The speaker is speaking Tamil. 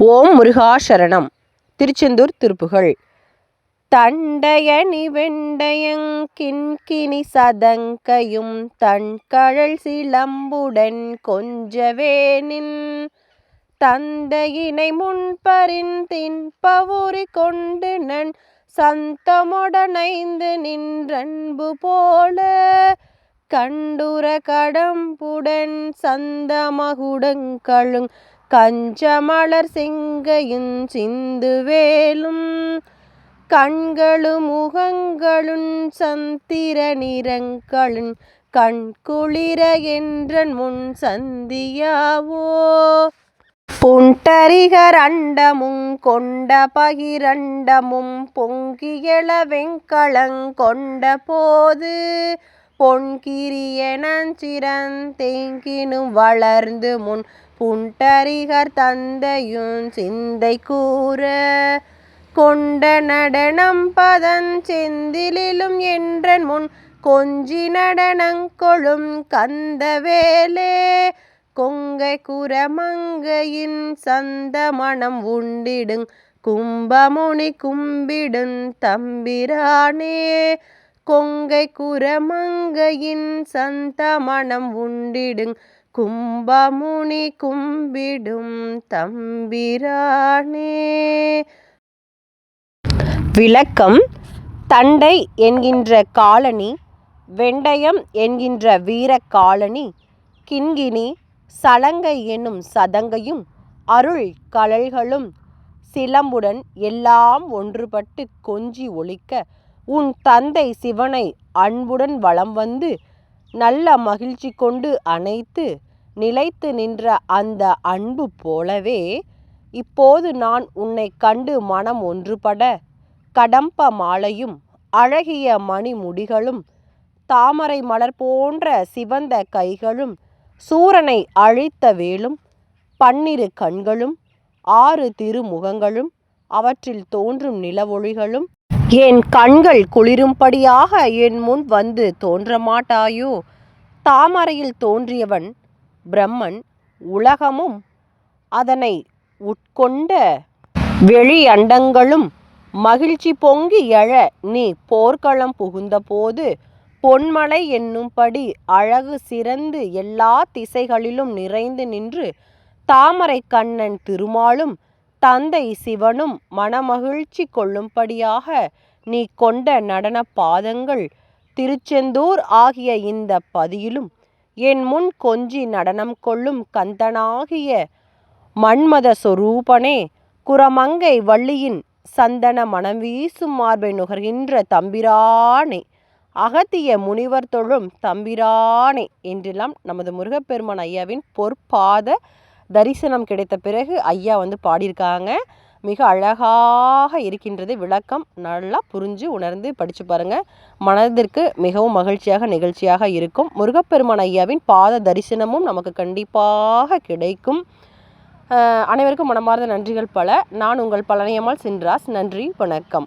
ஓம் முருகா சரணம். திருச்செந்தூர் திருப்புகழ். தண்டயணி வெண்டயங் கிண்கிணி சதங்கையும் தன்கழல் சிலம்புடன் கொஞ்சவேனின் தந்தையினை முன்பரின் தின்பவுரி கொண்டு நன் சந்தமுடனைந்து நின்றன்பு போல கண்டுர கடம்புடன் சந்தமகுடங்களுங் கஞ்சமலர் செங்கையுஞ் சிந்துவேலும் கண்களும் முகங்களுஞ் சந்திர நிறங்களுஞ் கண்குளிர என்றன் முன் சந்தியாவோ புண்டரிகர் அண்டமுங் கொண்ட பகிரண்டமும் பொங்கியள வெங்கலங் கொண்ட போது பொன்கிரியனஞ் சிரந்தேங்கினும் வளர்ந்து முன் புண்டரிகர் தந்தையுஞ் சிந்தை கூற கொண்ட நடனம் பதஞ் செந்திலும் என்றன் முன் கொஞ்சி நடனங் கொளும் கந்தவேலே கொங்கை குரமங்கையின் சந்தமணம் உண்டிடுங் கும்பமுனி கும்பிடுந் தம்பிரானே கொங்கை குரமங்கையின் சந்தமணம் உண்டிடுங் கும்பமுனி கும்பிடும் தம்பிரானே. விளக்கம். தண்டை என்கின்ற காலணி, வெண்டயம் என்கின்ற வீரக் காலணி, கிண்கிணி சலங்கை என்னும் சதங்கையும் அருள் கழல்களும் சிலம்புடன் எல்லாம் ஒன்றுபட்டு கொஞ்சி ஒலிக்க உன் தந்தை சிவனை அன்புடன் வலம் வந்து நல்ல மகிழ்ச்சி கொண்டு அணைத்து நிலைத்து நின்ற அந்த அன்பு போலவே இப்போது நான் உன்னை கண்டு மனம் ஒன்றுபட கடம்ப மாலையும் அழகிய மணிமுடிகளும் தாமரை மலர் போன்ற சிவந்த கைகளும் சூரனை அழித்த வேலும் பன்னிரு கண்களும் 6 திருமுகங்களும் அவற்றில் தோன்றும் நிலவொளிகளும் என் கண்கள் குளிரும்படியாக என் முன் வந்து தோன்றமாட்டாயோ? தாமரையில் தோன்றியவன் பிரம்மன், உலகமும் அதனை உட்கொண்ட வெளி அண்டங்களும் மகிழ்ச்சி பொங்கி எழ நீ போர்க்களம் புகுந்தபோது பொன்மலை என்னும்படி அழகு சிறந்து எல்லா திசைகளிலும் நிறைந்து நின்று தாமரை கண்ணன் திருமாலும் தந்தை சிவனும் மனமகிழ்ச்சி கொள்ளும்படியாக நீ கொண்ட நடன பாதங்கள் திருச்செந்தூர் ஆகிய இந்த பதியிலும் என் முன் கொஞ்சி நடனம் கொள்ளும் கந்தனாகிய மன்மத சொரூபனே, குரமங்கை வள்ளியின் சந்தன மனம் வீசும் மார்பை நுகர்கின்ற தம்பிரானே, அகத்திய முனிவர் தொழும் தம்பிரானே என்றெல்லாம் நமது முருகப்பெருமான் ஐயாவின் பொற்பாத தரிசனம் கிடைத்த பிறகு ஐயா பாடியிருக்காங்க. மிக அழகாக இருக்கின்றது. விளக்கம் நல்லா புரிஞ்சு உணர்ந்து படித்து பாருங்கள். மனதிற்கு மிகவும் மகிழ்ச்சியாக நிகழ்ச்சியாக இருக்கும். முருகப்பெருமான் ஐயாவின் பாத தரிசனமும் நமக்கு கண்டிப்பாக கிடைக்கும். அனைவருக்கும் மனமார்ந்த நன்றிகள் பல. நான் உங்கள் பழனியம்மாள் சின்ராஸ். நன்றி, வணக்கம்.